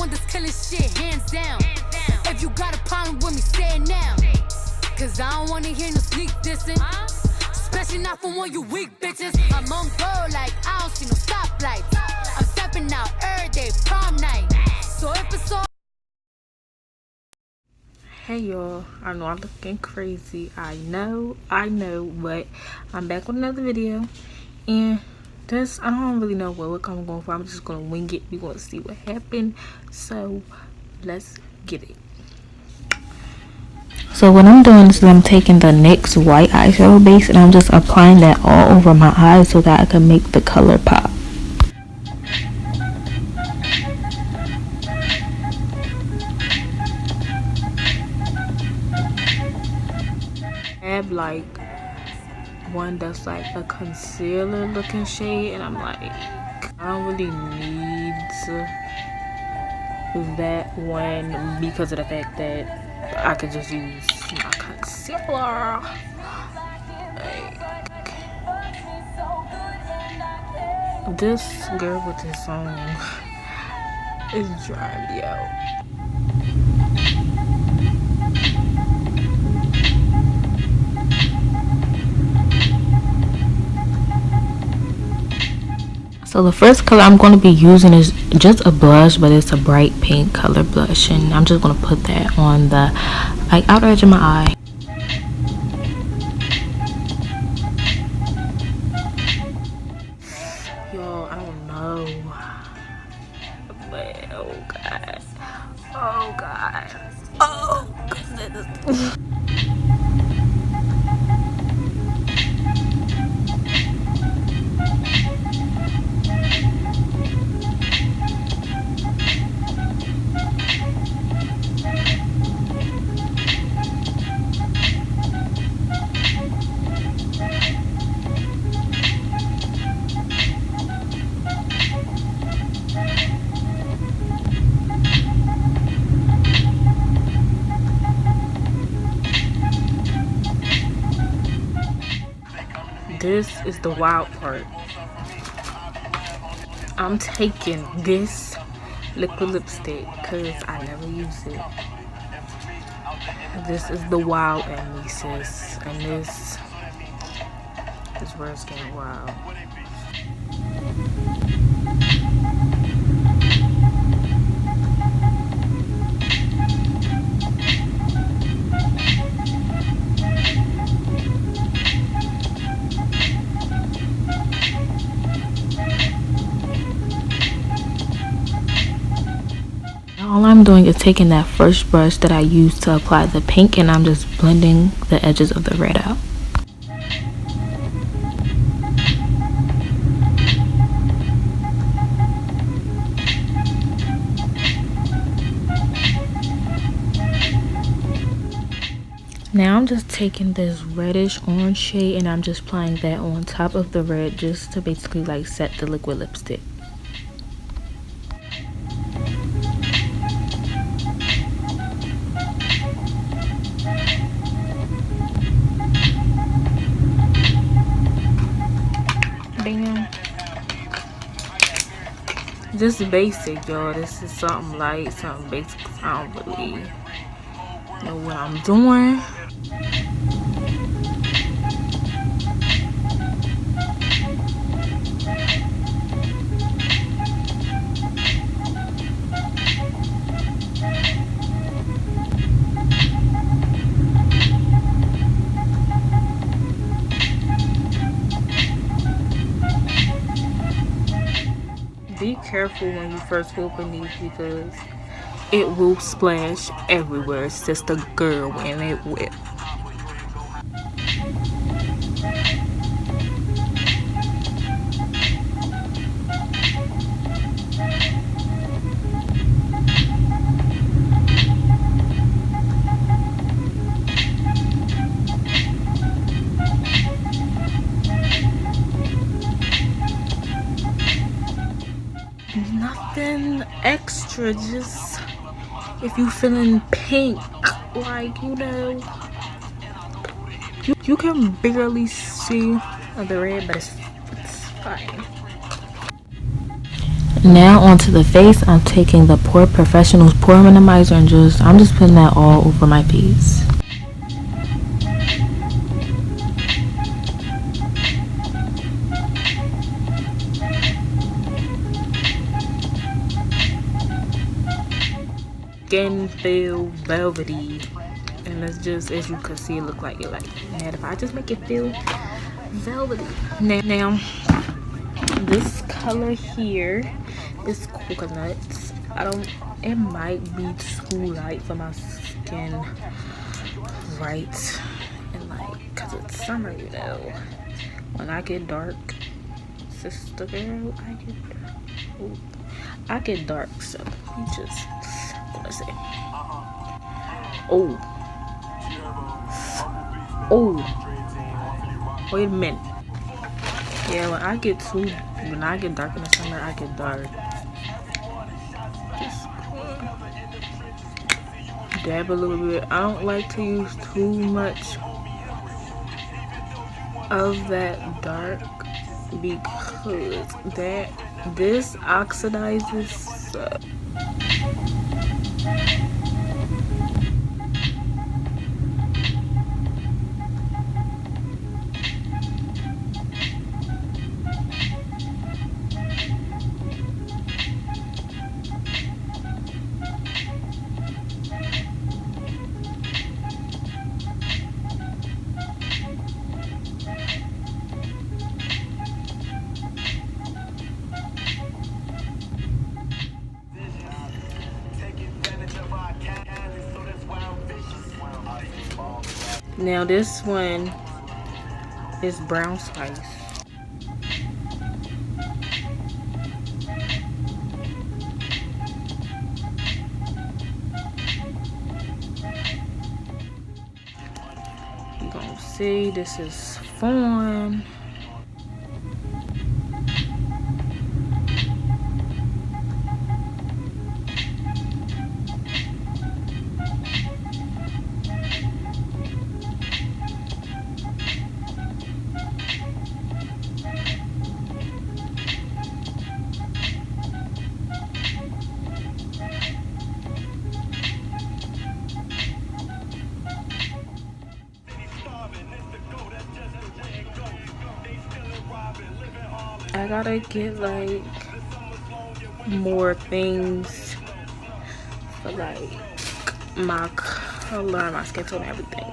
one that's killing shit, hands down. If you got a problem with me, say it now. Cause I don't wanna hear no sneak dissing. Especially not from one you weak bitches. I'm on go like I don't see no stoplights. I'm stepping out every day, prom night. So if it's all. Hey y'all, I know I'm looking crazy. I know, but I'm back with another video. And this, I don't really know what look I'm going for. I'm just gonna wing it. We're gonna see what happened. So let's get it. So what I'm doing is I'm taking the NYX white eyeshadow base and I'm just applying that all over my eyes so that I can make the color pop. I have like one that's like a concealer looking shade and I'm like, I don't really need that one because of the fact that I could just use my concealer. Like, this girl with this song is drying me out. So the first color I'm going to be using is just a blush, but it's a bright pink color blush, and I'm just going to put that on the like outer edge of my eye. Y'all, I don't know, but oh god, oh goodness. This is the wild part. I'm taking this liquid lipstick because I never use it. This is the wild in me, sis. And this is where it's getting wild. All I'm doing is taking that first brush that I used to apply the pink and I'm just blending the edges of the red out. Now I'm just taking this reddish orange shade and I'm just applying that on top of the red just to basically like set the liquid lipstick. Bam. This is basic, y'all. This is something light, something basic. I don't really know what I'm doing. Be careful when you first open these because it will splash everywhere. It's just a girl and it will. Nothing extra, just if you feeling pink, like, you know, you can barely see the red, but it's fine. Now onto the face. I'm taking the Pore Professionals Pore Minimizer and I'm just putting that all over my face. Skin feel velvety, and it's just, as you can see, it look like it like that. If I just make it feel velvety. Now this color here is coconut. It might be too light for my skin, right? And like, cause it's summer, you know, when I get dark, sister girl, I get dark. So you just gonna say, oh, wait a minute. Yeah, when I get dark in the summer, I get dark. Just dab a little bit. I don't like to use too much of that dark because this oxidizes. Now this one is brown spice. You're gonna see this is fawn. I gotta get like more things for like my color, my skin tone, and everything.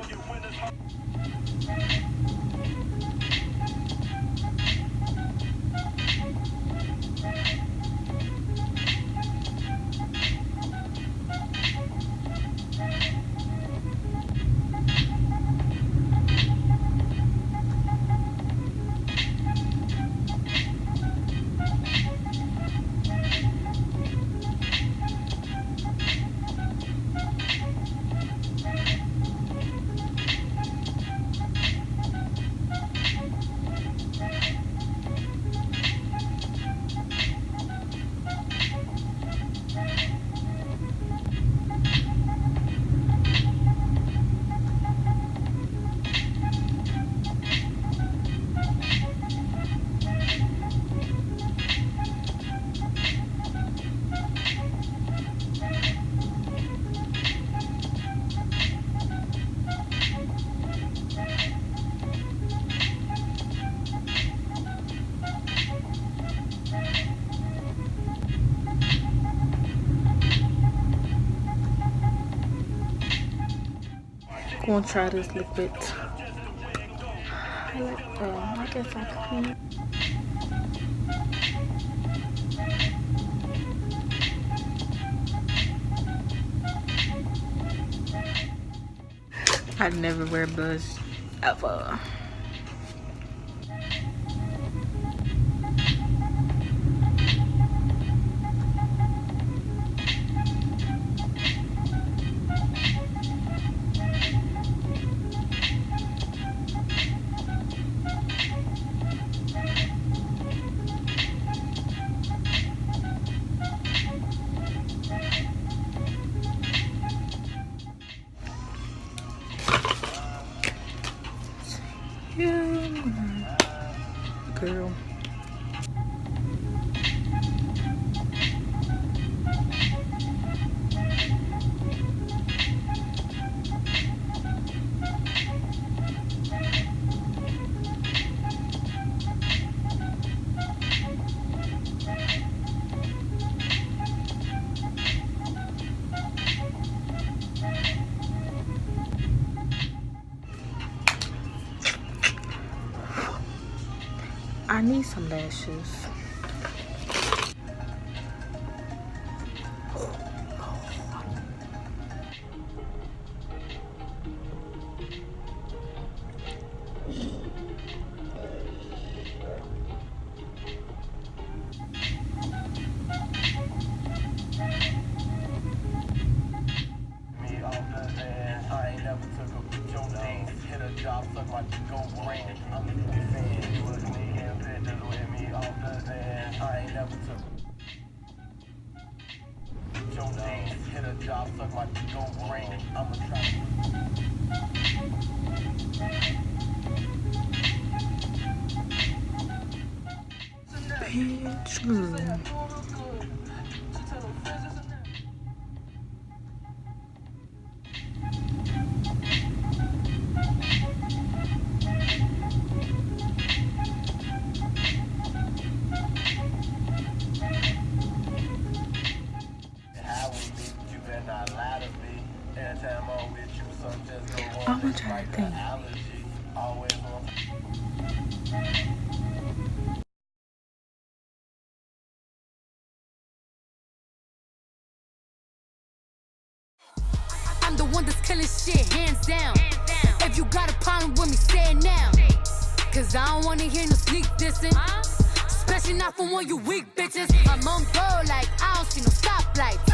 Gonna try this liquid. I guess I can. I'd never wear blush ever. I need some lashes. Bitch, girl. I'm gonna try to think. I'm the one that's killing shit, hands down. If you got a problem with me, say it now. Cause I don't wanna hear no sneak dissing. Especially not from one you weak bitches. I'm on go like I don't see no stoplights.